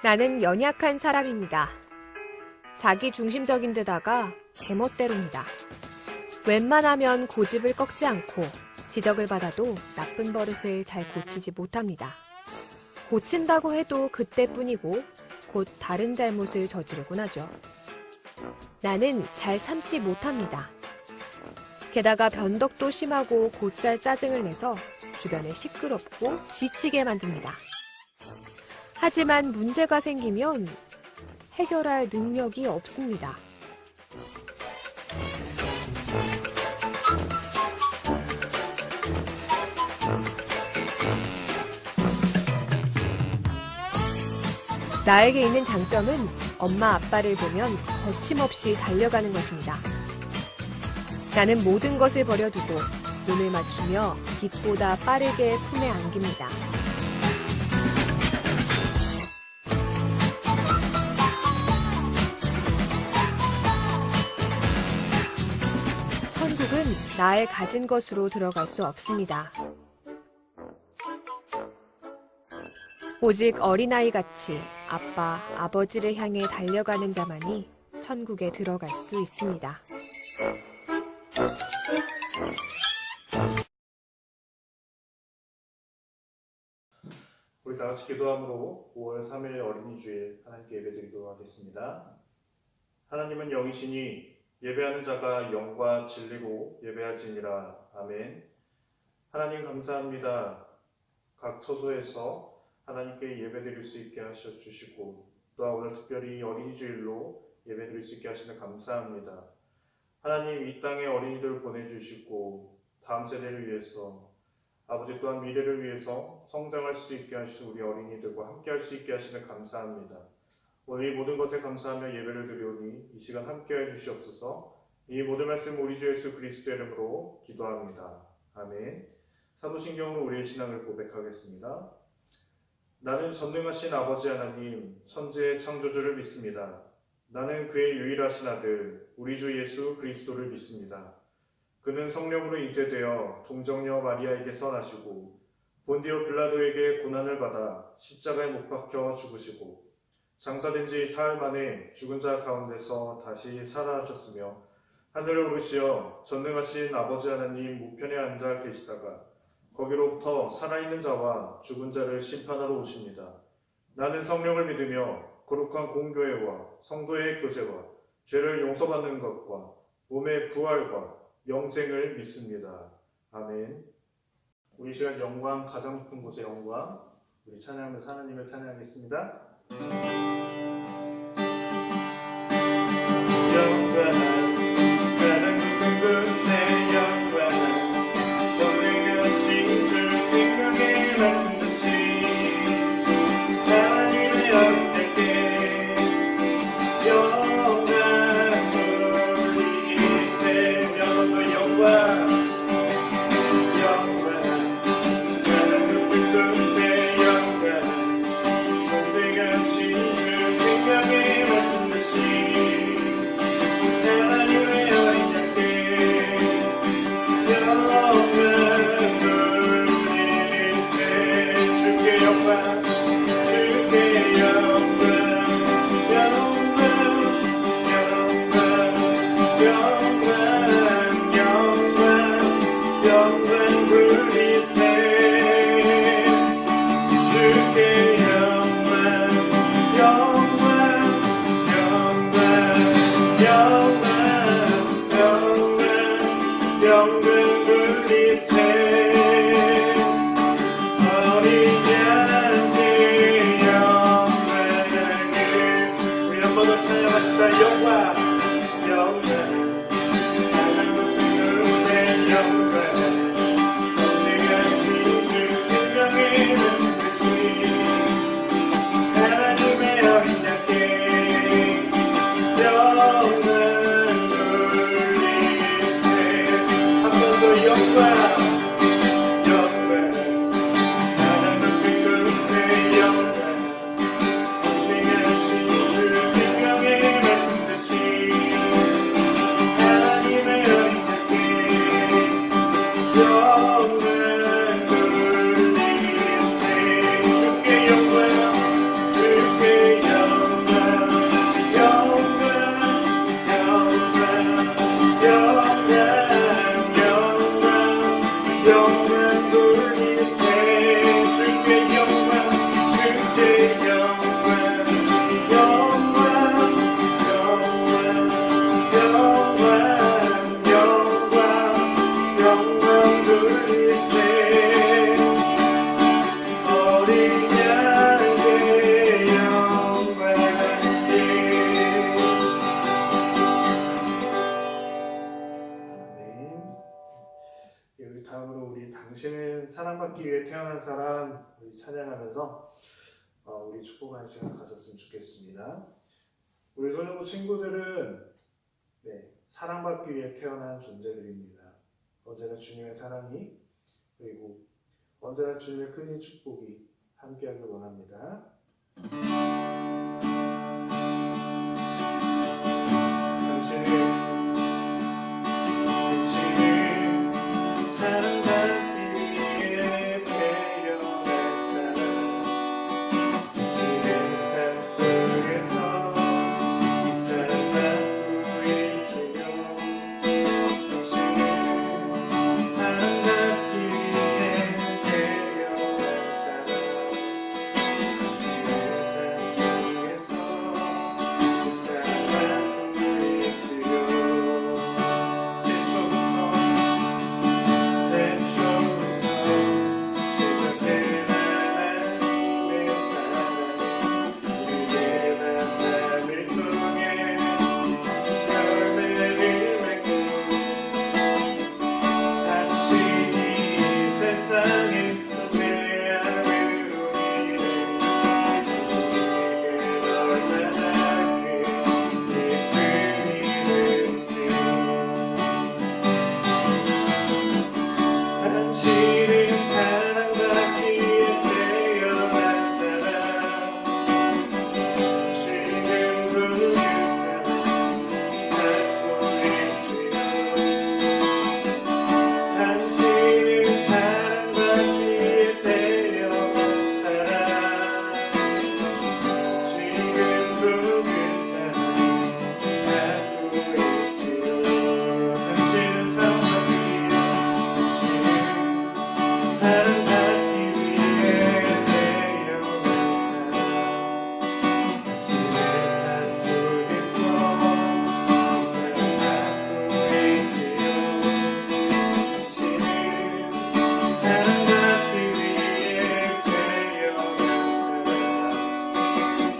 나는 연약한 사람입니다. 자기 중심적인 데다가 제멋대로입니다. 웬만하면 고집을 꺾지 않고 지적을 받아도 나쁜 버릇을 잘 고치지 못합니다. 고친다고 해도 그때뿐이고 곧 다른 잘못을 저지르곤 하죠. 나는 잘 참지 못합니다. 게다가 변덕도 심하고 곧잘 짜증을 내서 주변에 시끄럽고 지치게 만듭니다. 하지만 문제가 생기면 해결할 능력이 없습니다. 나에게 있는 장점은 엄마 아빠를 보면 거침없이 달려가는 것입니다. 나는 모든 것을 버려두고 눈을 맞추며 빛보다 빠르게 품에 안깁니다. 천국은 나의 가진 것으로 들어갈 수 없습니다. 오직 어린아이같이 아빠, 아버지를 향해 달려가는 자만이 천국에 들어갈 수 있습니다. 우리 다 같이 기도함으로 5월 3일 어린이 주일 하나님께 예배드리도록 하겠습니다. 하나님은 영이시니 예배하는 자가 영과 진리로 예배할지니라. 아멘. 하나님 감사합니다. 각 처소에서 하나님께 예배드릴 수 있게 하셔주시고 또한 오늘 특별히 어린이 주일로 예배드릴 수 있게 하시는 감사합니다. 하나님 이 땅에 어린이들을 보내주시고 다음 세대를 위해서 아버지 또한 미래를 위해서 성장할 수 있게 하시는 우리 어린이들과 함께 할 수 있게 하시는 감사합니다. 오늘 이 모든 것에 감사하며 예배를 드리오니 이 시간 함께 해주시옵소서. 이 모든 말씀 우리 주 예수 그리스도의 이름으로 기도합니다. 아멘. 사도신경으로 우리의 신앙을 고백하겠습니다. 나는 전능하신 아버지 하나님 천지의 창조주를 믿습니다. 나는 그의 유일하신 아들 우리 주 예수 그리스도를 믿습니다. 그는 성령으로 잉태되어 동정녀 마리아에게서 나시고 본디오 빌라도에게 고난을 받아 십자가에 못 박혀 죽으시고 장사된 지 사흘 만에 죽은 자 가운데서 다시 살아나셨으며 하늘을 오르시어 전능하신 아버지 하나님 우편에 앉아 계시다가 거기로부터 살아있는 자와 죽은 자를 심판하러 오십니다. 나는 성령을 믿으며 거룩한 공교회와 성도의 교제와 죄를 용서받는 것과 몸의 부활과 영생을 믿습니다. 아멘. 우리 시간 영광, 가장 높은 곳의 영광, 우리 찬양하면서 하나님을 찬양하겠습니다. 영광 가장 높은 곳의 영광 전능하신 주 생명의 말씀 되신 하나님의 영광께 영광 돌리세며 그 영광 가장 높은 곳의 영광 전능하신 사랑받기 위해 태어난 사람 우리 찬양하면서 우리 축복하는 시간 가졌으면 좋겠습니다. 우리 소년부 친구들은 사랑받기 위해 태어난 존재들입니다. 언제나 주님의 사랑이 그리고 언제나 주님의 큰 축복이 함께하길 원합니다. 당신은 사랑받기 위해 태어난 사람 당신은 삶 속에서 이 사랑받고 있지요. 당신은 사랑받기 위해 태어난 사람 당신은 삶 속에서 이 사랑받고 있지요. 당신은 사랑받기 위해 태어난 사람 지금도 그 사랑받고 있지요. 당신은 사랑받기 위해 태어난 사람 지금도 그 사랑받고 있지요. 당신은 사랑받기 위해 사랑받기 위해 태어난 사람 당신의 삶 속에서 사랑받고 있지요. 당신은 사랑받기 위해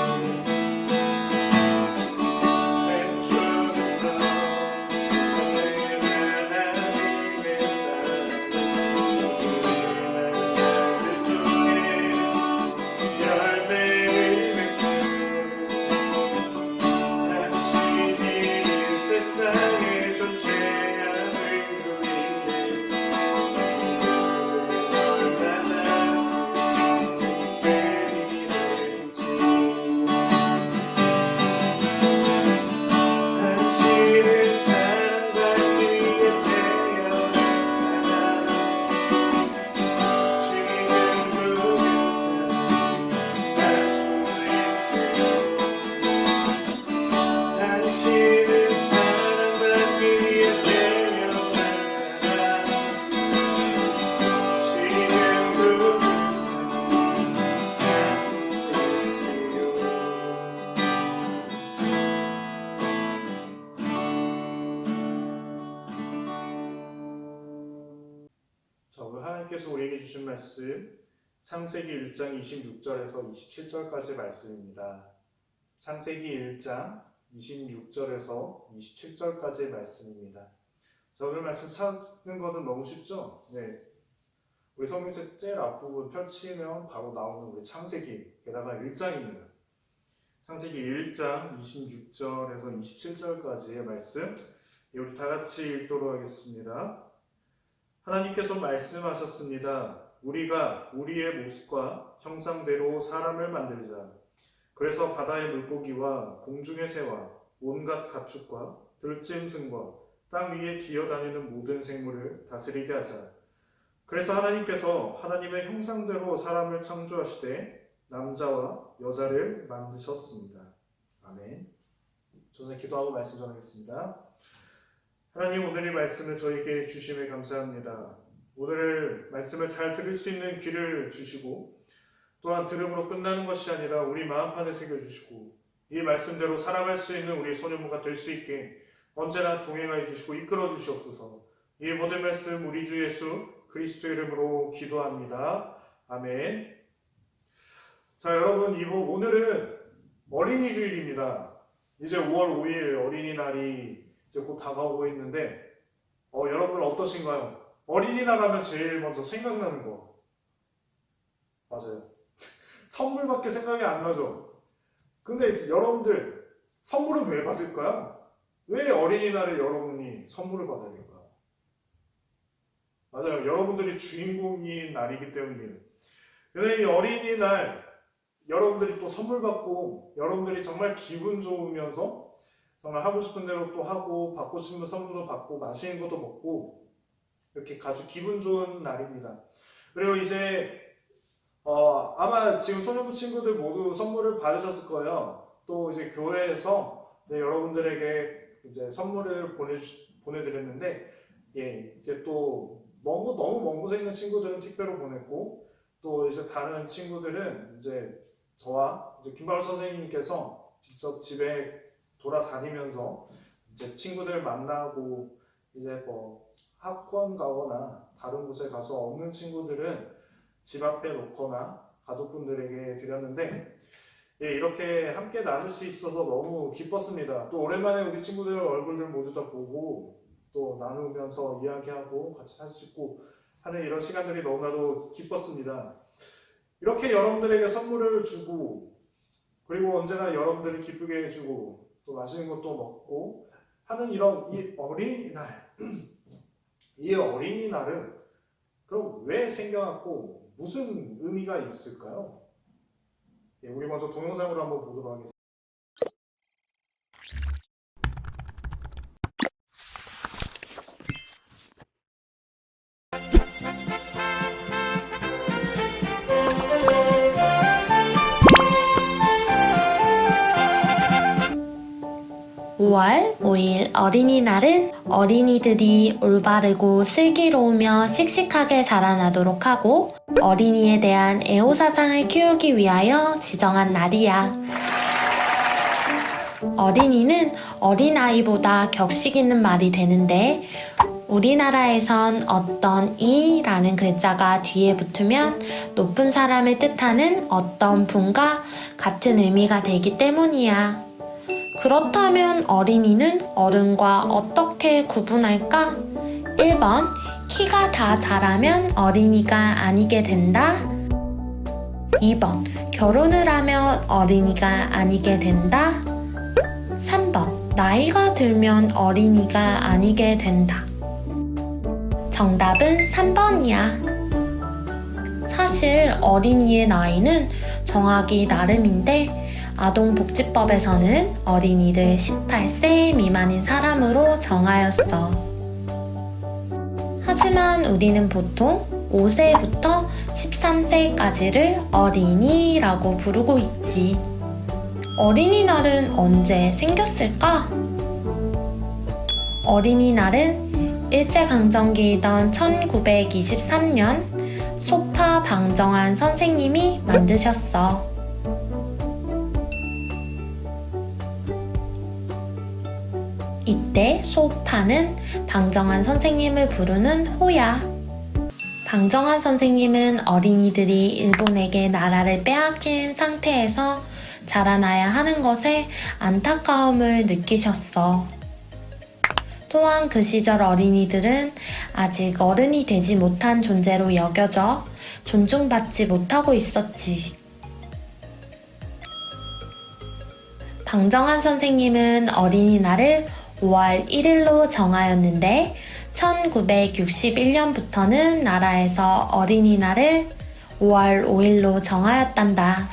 태어난 사람 당신의 삶 속에서 세상의 존재한 의미를 얼마나 기쁘리는지 당신은 사랑받기 위해 태어난 사람 지금도 그 사랑받고 있지요. 당신은 사랑받기 위해 태어난 사람 지금도 그 자, 오늘 하나님께서 우리에게 주신 말씀 창세기 1장 26절에서 27절까지 말씀입니다. 창세기 1장 26절에서 27절까지의 말씀입니다. 자, 오늘 말씀 찾는 것은 너무 쉽죠? 우리 성경책 제일 앞부분 펼치면 바로 나오는 우리 창세기, 게다가 1장입니다. 창세기 1장 26절에서 27절까지의 말씀, 우리 다 같이 읽도록 하겠습니다. 하나님께서 말씀하셨습니다. 우리가 우리의 모습과 형상대로 사람을 만들자. 그래서 바다의 물고기와 공중의 새와 온갖 가축과 들짐승과 땅 위에 기어다니는 모든 생물을 다스리게 하자. 그래서 하나님께서 하나님의 형상대로 사람을 창조하시되 남자와 여자를 만드셨습니다. 아멘. 저는 기도하고 말씀 전하겠습니다. 하나님, 오늘 이 말씀을 저에게 주심에 감사합니다. 오늘 말씀을 잘 들을 수 있는 귀를 주시고 또한 들음으로 끝나는 것이 아니라 우리 마음판에 새겨주시고 이 말씀대로 살아갈 수 있는 우리 소년부가 될 수 있게 언제나 동행하여 주시고 이끌어 주시옵소서. 이 모든 말씀 우리 주 예수 그리스도 이름으로 기도합니다. 아멘. 자, 여러분, 오늘은 어린이 주일입니다. 이제 5월 5일 어린이날이 이제 곧 다가오고 있는데 여러분들 어떠신가요? 어린이날 하면 제일 먼저 생각나는 거 맞아요. 선물밖에 생각이 안 나죠. 근데 이제 여러분들 선물은 왜 받을까요? 왜 어린이날에 여러분이 선물을 받아야 될까요? 맞아요. 여러분들이 주인공인 날이기 때문이에요. 근데 이 어린이날 여러분들이 또 선물 받고 여러분들이 정말 기분 좋으면서 정말 하고 싶은 대로 또 하고 받고 싶은 선물도 받고 맛있는 것도 먹고 이렇게 아주 기분 좋은 날입니다. 그리고 이제 아마 지금 소년부 친구들 모두 선물을 받으셨을 거예요. 또 이제 교회에서 여러분들에게 이제 선물을 보내드렸는데, 예, 이제 또 너무 먼 곳에 있는 친구들은 택배로 보냈고, 또 이제 다른 친구들은 이제 저와 이제 김바울 선생님께서 직접 집에 돌아다니면서 이제 친구들 만나고 이제 뭐 학원 가거나 다른 곳에 가서 없는 친구들은 집 앞에 놓거나 가족분들에게 드렸는데, 예, 이렇게 함께 나눌 수 있어서 너무 기뻤습니다. 또 오랜만에 우리 친구들 얼굴들 모두 다 보고 또 나누면서 이야기하고 같이 사진 찍고 하는 이런 시간들이 너무나도 기뻤습니다. 이렇게 여러분들에게 선물을 주고 그리고 언제나 여러분들을 기쁘게 해주고 또 맛있는 것도 먹고 하는 이런 이 어린이날 이 어린이날은 그럼 왜 생겨났고 무슨 의미가 있을까요? 예, 우리 먼저 동영상으로 한번 보도록 하겠습니다. 5월 5일 어린이날은 어린이들이 올바르고 슬기로우며 씩씩하게 자라나도록 하고 어린이에 대한 애호사상을 키우기 위하여 지정한 날이야. 어린이는 어린아이보다 격식 있는 말이 되는데 우리나라에선 어떤 이라는 글자가 뒤에 붙으면 높은 사람을 뜻하는 어떤 분과 같은 의미가 되기 때문이야. 그렇다면 어린이는 어른과 어떻게 구분할까? 1번, 키가 다 자라면 어린이가 아니게 된다. 2번, 결혼을 하면 어린이가 아니게 된다. 3번, 나이가 들면 어린이가 아니게 된다. 정답은 3번이야. 사실 어린이의 나이는 정하기 나름인데 아동복지법에서는 어린이를 18세 미만인 사람으로 정하였어. 하지만 우리는 보통 5세부터 13세까지를 어린이라고 부르고 있지. 어린이날은 언제 생겼을까? 어린이날은 일제강점기이던 1923년 소파 방정환 선생님이 만드셨어. 이때 소파는 방정환 선생님을 부르는 호야. 방정환 선생님은 어린이들이 일본에게 나라를 빼앗긴 상태에서 자라나야 하는 것에 안타까움을 느끼셨어. 또한 그 시절 어린이들은 아직 어른이 되지 못한 존재로 여겨져 존중받지 못하고 있었지. 방정환 선생님은 어린이날을 5월 1일로 정하였는데 1961년부터는 나라에서 어린이날을 5월 5일로 정하였단다.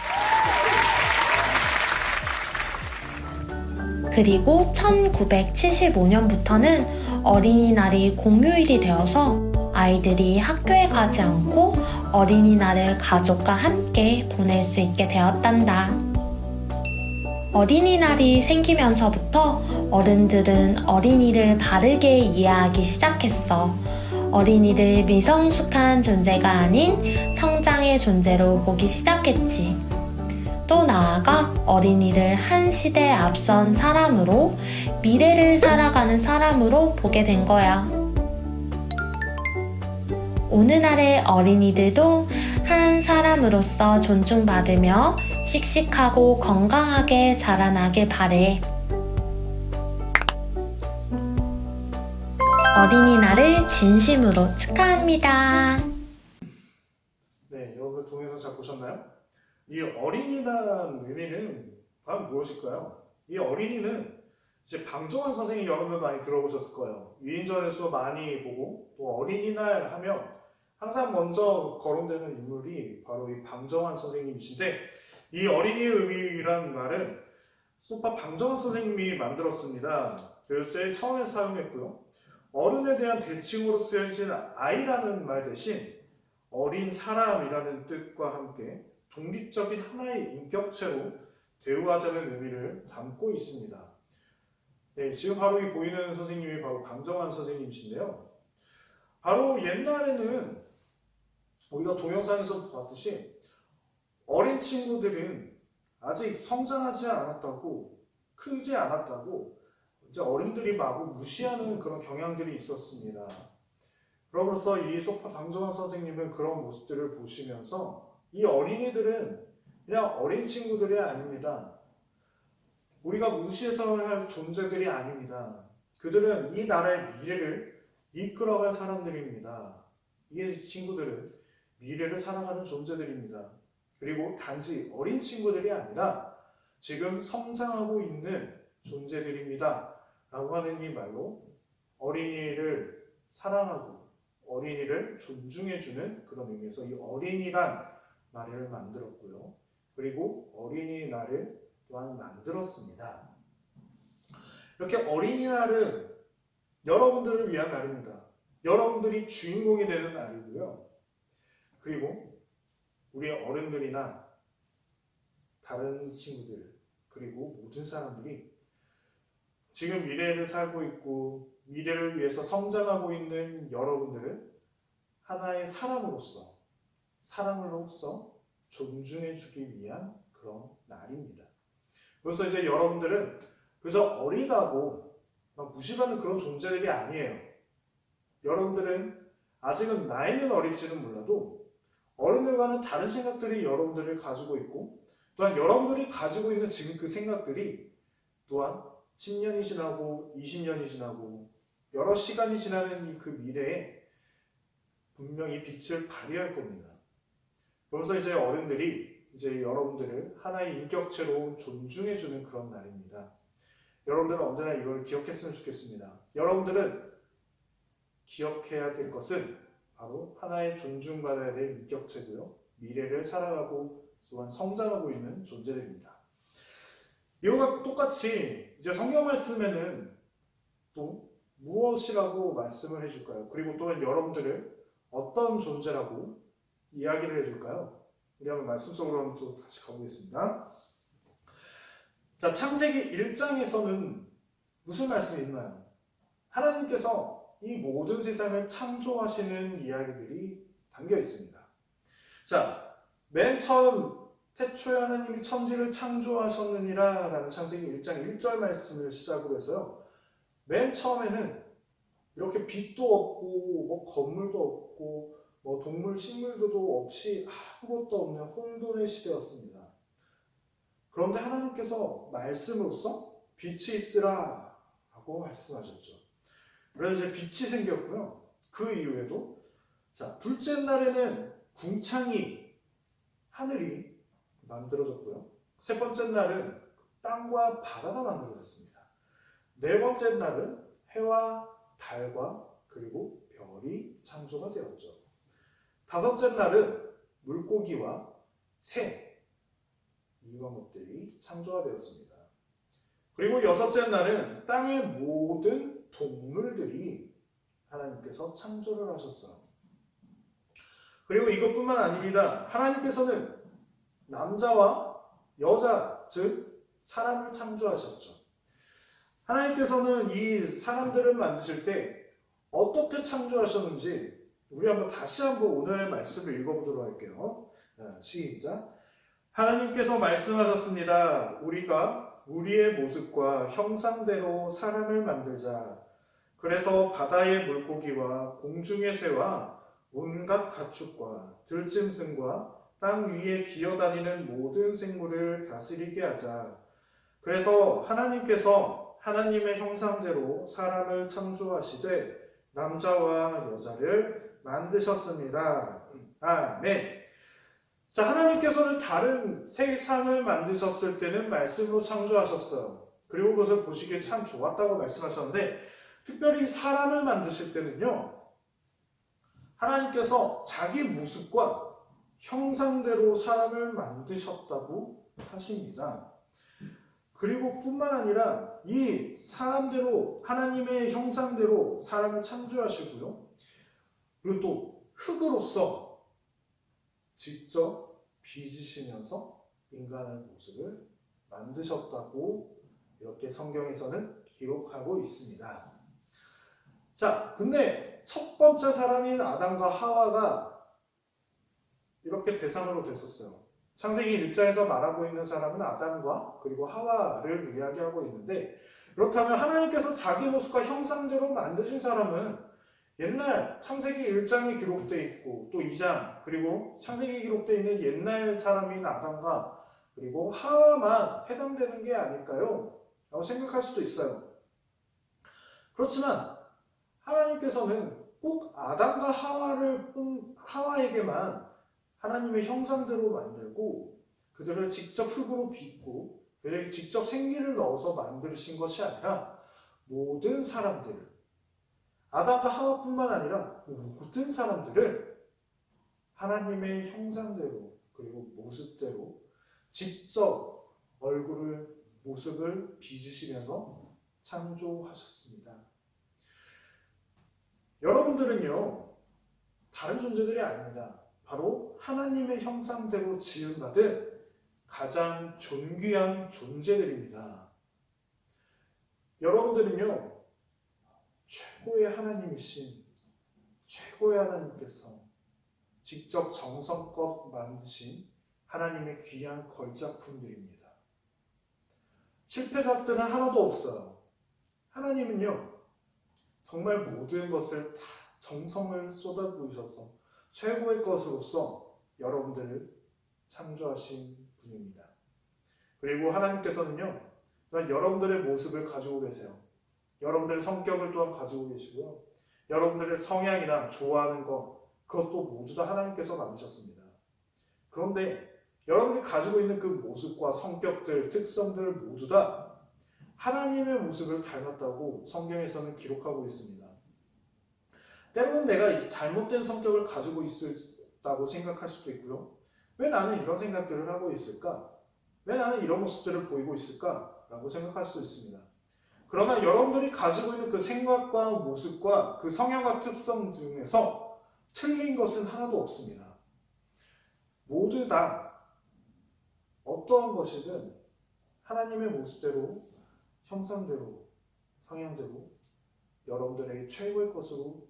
그리고 1975년부터는 어린이날이 공휴일이 되어서 아이들이 학교에 가지 않고 어린이날을 가족과 함께 보낼 수 있게 되었단다. 어린이날이 생기면서부터 어른들은 어린이를 바르게 이해하기 시작했어. 어린이를 미성숙한 존재가 아닌 성장의 존재로 보기 시작했지. 또 나아가 어린이를 한 시대 앞선 사람으로, 미래를 살아가는 사람으로 보게 된 거야. 오늘날의 어린이들도 한 사람으로서 존중받으며 씩씩하고 건강하게 자라나길 바래. 어린이날을 진심으로 축하합니다. 네, 여러분 동영상 잘 보셨나요? 이 어린이란 의미는 과연 무엇일까요? 이 어린이는 이제 방정환 선생님 여러분 많이 들어보셨을 거예요. 위인전에서 많이 보고 또 어린이날 하면 항상 먼저 거론되는 인물이 바로 이 방정환 선생님이신데 이 어린이의 의미란 말은 소파 방정환 선생님이 만들었습니다. 그래서 처음에 사용했고요. 어른에 대한 대칭으로 쓰여진 아이라는 말 대신 어린 사람이라는 뜻과 함께 독립적인 하나의 인격체로 대우하자는 의미를 담고 있습니다. 네, 지금 바로 이 보이는 선생님이 바로 방정환 선생님이신데요. 바로 옛날에는 우리가 동영상에서 봤듯이 어린 친구들은 아직 성장하지 않았다고, 크지 않았다고 이제 어른들이 마구 무시하는 그런 경향들이 있었습니다. 그러면서 이 소파 방정환 선생님은 그런 모습들을 보시면서 이 어린이들은 그냥 어린 친구들이 아닙니다. 우리가 무시해서야 할 존재들이 아닙니다. 그들은 이 나라의 미래를 이끌어갈 사람들입니다. 이 친구들은 미래를 살아가는 존재들입니다. 그리고 단지 어린 친구들이 아니라 지금 성장하고 있는 존재들입니다. 라고 하는 이 말로 어린이를 사랑하고 어린이를 존중해주는 그런 의미에서 이 어린이란 말을 만들었고요. 그리고 어린이날을 또한 만들었습니다. 이렇게 어린이날은 여러분들을 위한 날입니다. 여러분들이 주인공이 되는 날이고요. 그리고 우리 어른들이나 다른 친구들 그리고 모든 사람들이 지금 미래를 살고 있고 미래를 위해서 성장하고 있는 여러분들은 하나의 사람으로서 사람으로서 존중해주기 위한 그런 날입니다. 그래서 이제 여러분들은 그저 어리다고 막 무시받는 그런 존재들이 아니에요. 여러분들은 아직은 나이는 어릴지는 몰라도 어른들과는 다른 생각들이 여러분들을 가지고 있고 또한 여러분들이 가지고 있는 지금 그 생각들이 또한 10년이 지나고 20년이 지나고 여러 시간이 지나는 그 미래에 분명히 빛을 발휘할 겁니다. 그러면서 이제 어른들이 이제 여러분들을 하나의 인격체로 존중해주는 그런 날입니다. 여러분들은 언제나 이걸 기억했으면 좋겠습니다. 여러분들은 기억해야 될 것은 바로 하나의 존중받아야 될 인격체고요. 미래를 살아가고 또한 성장하고 있는 존재들입니다. 이와 똑같이 이제 성경 말씀에는 또 무엇이라고 말씀을 해줄까요? 그리고 또한 여러분들을 어떤 존재라고 이야기를 해줄까요? 우리 한번 말씀 속으로 한번 또 다시 가보겠습니다. 자, 창세기 1장에서는 무슨 말씀이 있나요? 하나님께서 이 모든 세상을 창조하시는 이야기들이 담겨 있습니다. 자, 맨 처음 태초에 하나님이 천지를 창조하셨느니라 라는 창세기 1장 1절 말씀을 시작으로 해서요. 맨 처음에는 이렇게 빛도 없고 뭐 건물도 없고 뭐 동물 식물도 없이 아무것도 없는 혼돈의 시대였습니다. 그런데 하나님께서 말씀으로써 빛이 있으라 라고 말씀하셨죠. 그래서 이제 빛이 생겼고요. 그 이후에도 자, 둘째 날에는 궁창이 하늘이 만들어졌고요. 세 번째 날은 땅과 바다가 만들어졌습니다. 네 번째 날은 해와 달과 그리고 별이 창조가 되었죠. 다섯째 날은 물고기와 새 이런 것들이 창조가 되었습니다. 그리고 여섯째 날은 땅의 모든 동물들이 하나님께서 창조를 하셨어요. 그리고 이것뿐만 아닙니다. 하나님께서는 남자와 여자, 즉 사람을 창조하셨죠. 하나님께서는 이 사람들을 만드실 때 어떻게 창조하셨는지 우리 다시 한번 오늘의 말씀을 읽어보도록 할게요. 시작. 하나님께서 말씀하셨습니다. 우리가 우리의 모습과 형상대로 사람을 만들자. 그래서 바다의 물고기와 공중의 새와 온갖 가축과 들짐승과 땅 위에 기어다니는 모든 생물을 다스리게 하자. 그래서 하나님께서 하나님의 형상대로 사람을 창조하시되 남자와 여자를 만드셨습니다. 아멘. 자, 하나님께서는 다른 세상을 만드셨을 때는 말씀으로 창조하셨어요. 그리고 그것을 보시기에 참 좋았다고 말씀하셨는데, 특별히 사람을 만드실 때는요, 하나님께서 자기 모습과 형상대로 사람을 만드셨다고 하십니다. 그리고 뿐만 아니라 이 사람대로, 하나님의 형상대로 사람을 창조하시고요. 그리고 또 흙으로서 직접 빚으시면서 인간의 모습을 만드셨다고 이렇게 성경에서는 기록하고 있습니다. 자, 근데 첫 번째 사람인 아담과 하와가 이렇게 대상으로 됐었어요. 창세기 1장에서 말하고 있는 사람은 아담과 그리고 하와를 이야기하고 있는데, 그렇다면 하나님께서 자기 모습과 형상대로 만드신 사람은 옛날 창세기 1장이 기록되어 있고 또 2장 그리고 창세기 기록되어 있는 옛날 사람인 아담과 그리고 하와만 해당되는 게 아닐까요? 라고 생각할 수도 있어요. 그렇지만 하나님께서는 꼭 아담과 하와에게만 하나님의 형상대로 만들고 그들을 직접 흙으로 빚고 그들에게 직접 생기를 넣어서 만드신 것이 아니라 모든 사람들을, 아담과 하와뿐만 아니라 모든 사람들을 하나님의 형상대로 그리고 모습대로 직접 얼굴을, 모습을 빚으시면서 창조하셨습니다. 여러분들은요, 다른 존재들이 아닙니다. 바로 하나님의 형상대로 지음받은 가장 존귀한 존재들입니다. 여러분들은요, 최고의 하나님이신 최고의 하나님께서 직접 정성껏 만드신 하나님의 귀한 걸작품들입니다. 실패작들은 하나도 없어요. 하나님은요, 정말 모든 것을 다 정성을 쏟아부으셔서 최고의 것으로서 여러분들을 창조하신 분입니다. 그리고 하나님께서는요, 또한 여러분들의 모습을 가지고 계세요. 여러분들의 성격을 또한 가지고 계시고요. 여러분들의 성향이나 좋아하는 것, 그것도 모두 다 하나님께서 만드셨습니다. 그런데 여러분이 가지고 있는 그 모습과 성격들, 특성들 모두 다 하나님의 모습을 닮았다고 성경에서는 기록하고 있습니다. 때로는 내가 잘못된 성격을 가지고 있다고 생각할 수도 있고요. 왜 나는 이런 생각들을 하고 있을까? 왜 나는 이런 모습들을 보이고 있을까? 라고 생각할 수 있습니다. 그러나 여러분들이 가지고 있는 그 생각과 모습과 그 성향과 특성 중에서 틀린 것은 하나도 없습니다. 모두 다 어떠한 것이든 하나님의 모습대로, 형상대로, 성향대로 여러분들에게 최고의 것으로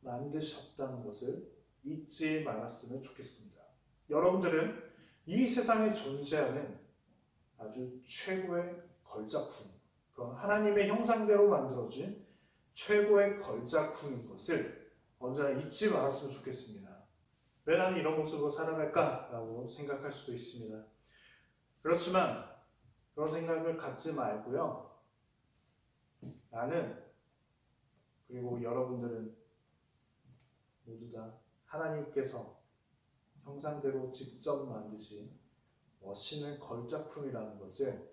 만드셨다는 것을 잊지 말았으면 좋겠습니다. 여러분들은 이 세상에 존재하는 아주 최고의 걸작품, 그런 하나님의 형상대로 만들어진 최고의 걸작품인 것을 언제나 잊지 말았으면 좋겠습니다. 왜 나는 이런 모습으로 살아갈까? 라고 생각할 수도 있습니다. 그렇지만 그런 생각을 갖지 말고요. 나는, 그리고 여러분들은 모두 다 하나님께서 형상대로 직접 만드신 멋있는 걸작품이라는 것을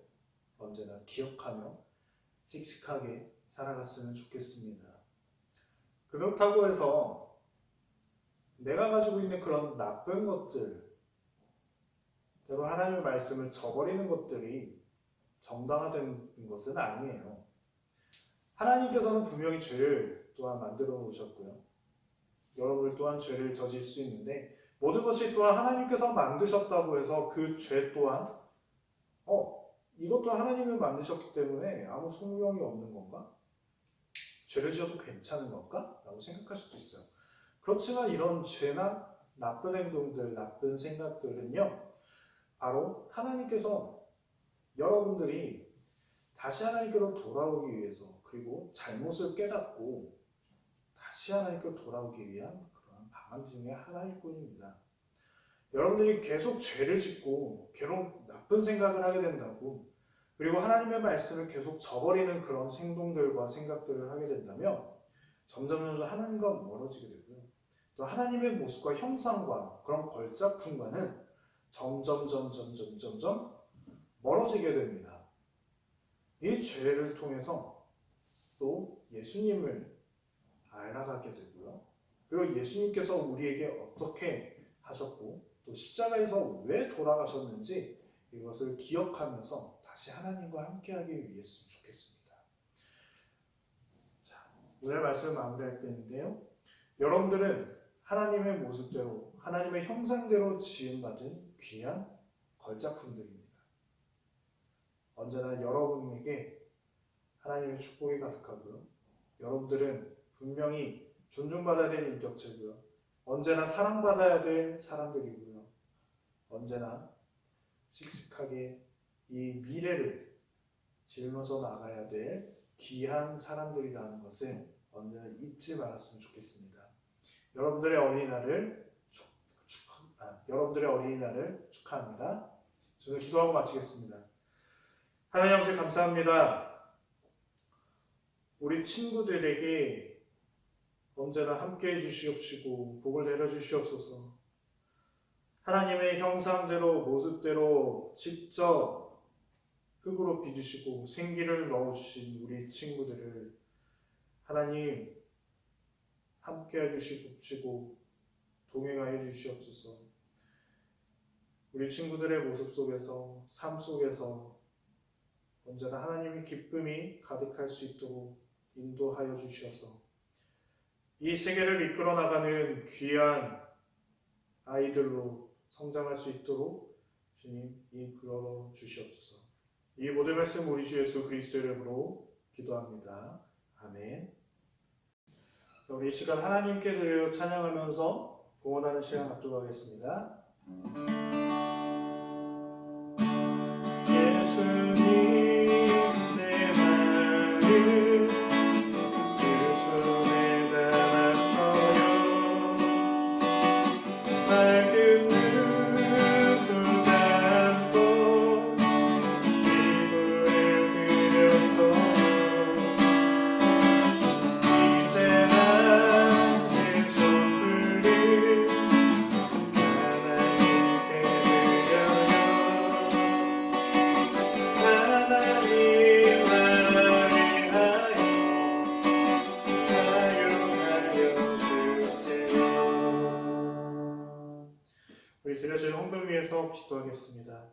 언제나 기억하며 씩씩하게 살아갔으면 좋겠습니다. 그렇다고 해서 내가 가지고 있는 그런 나쁜 것들, 때로 하나님의 말씀을 저버리는 것들이 정당화된 것은 아니에요. 하나님께서는 분명히 죄를 또한 만들어 놓으셨고요. 여러분 또한 죄를 저질 수 있는데, 모든 것이 또한 하나님께서 만드셨다고 해서 그 죄 또한 이것도 하나님이 만드셨기 때문에 아무 소용이 없는 건가? 죄를 지어도 괜찮은 건가? 라고 생각할 수도 있어요. 그렇지만 이런 죄나 나쁜 행동들, 나쁜 생각들은요, 바로 하나님께서 여러분들이 다시 하나님께로 돌아오기 위해서, 그리고 잘못을 깨닫고 다시 하나님께로 돌아오기 위한 그런 방안 중에 하나일 뿐입니다. 여러분들이 계속 죄를 짓고 계속 나쁜 생각을 하게 된다고, 그리고 하나님의 말씀을 계속 저버리는 그런 행동들과 생각들을 하게 된다면 점점 하나님과 멀어지게 되고요. 또 하나님의 모습과 형상과 그런 걸작품과는 점점 멀어지게 됩니다. 이 죄를 통해서 또 예수님을 알아가게 되고요. 그리고 예수님께서 우리에게 어떻게 하셨고 또 십자가에서 왜 돌아가셨는지 이것을 기억하면서 다시 하나님과 함께하기 위해서 좋겠습니다. 자, 오늘 말씀을 마무리할 때인데요. 여러분들은 하나님의 모습대로 하나님의 형상대로 지음받은 귀한 걸작품들입니다. 언제나 여러분에게 하나님의 축복이 가득하고요. 여러분들은 분명히 존중받아야 될 인격체고요. 언제나 사랑받아야 될 사람들이고요. 언제나 씩씩하게 이 미래를 짊어져 나가야 될 귀한 사람들이라는 것을 언제나 잊지 말았으면 좋겠습니다. 여러분들의 어린이날을 축하합니다. 저는 기도하고 마치겠습니다. 하나님 아버지 감사합니다. 우리 친구들에게 언제나 함께해 주시옵시고 복을 내려 주시옵소서. 하나님의 형상대로 모습대로 직접 흙으로 빚으시고 생기를 넣어주신 우리 친구들을 하나님 함께해 주시옵시고 동행하여 주시옵소서. 우리 친구들의 모습 속에서 삶 속에서 언제나 하나님의 기쁨이 가득할 수 있도록 인도하여 주셔서 이 세계를 이끌어 나가는 귀한 아이들로 성장할 수 있도록 주님 이끌어 주시옵소서. 이 모든 말씀 우리 주 예수 그리스도의 이름으로 기도합니다. 아멘. 우리 이 시간 하나님께 드려 찬양하면서 봉헌하는 시간 갖도록 하겠습니다. 우리 드려진 헌금 위해서 기도하겠습니다.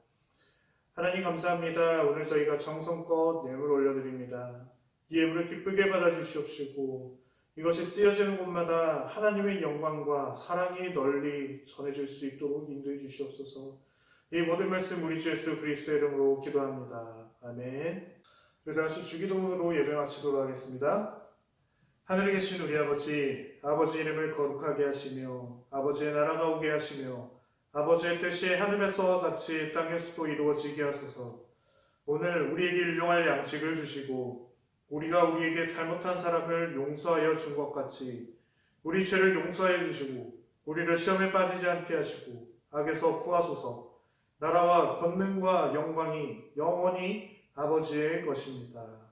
하나님 감사합니다. 오늘 저희가 정성껏 예물 올려드립니다. 이 예물을 기쁘게 받아주시옵시고 이것이 쓰여지는 곳마다 하나님의 영광과 사랑이 널리 전해질 수 있도록 인도해 주시옵소서. 이 모든 말씀 우리 주 예수 그리스도의 이름으로 기도합니다. 아멘. 우리 다시 주기도문으로 예배 마치도록 하겠습니다. 하늘에 계신 우리 아버지, 아버지 이름을 거룩하게 하시며 아버지의 나라가 오게 하시며 아버지의 뜻이 하늘에서와 같이 땅에서도 이루어지게 하소서. 오늘 우리에게 일용할 양식을 주시고 우리가 우리에게 잘못한 사람을 용서하여 준 것 같이 우리 죄를 용서하여 주시고 우리를 시험에 빠지지 않게 하시고 악에서 구하소서. 나라와 권능과 영광이 영원히 아버지의 것입니다.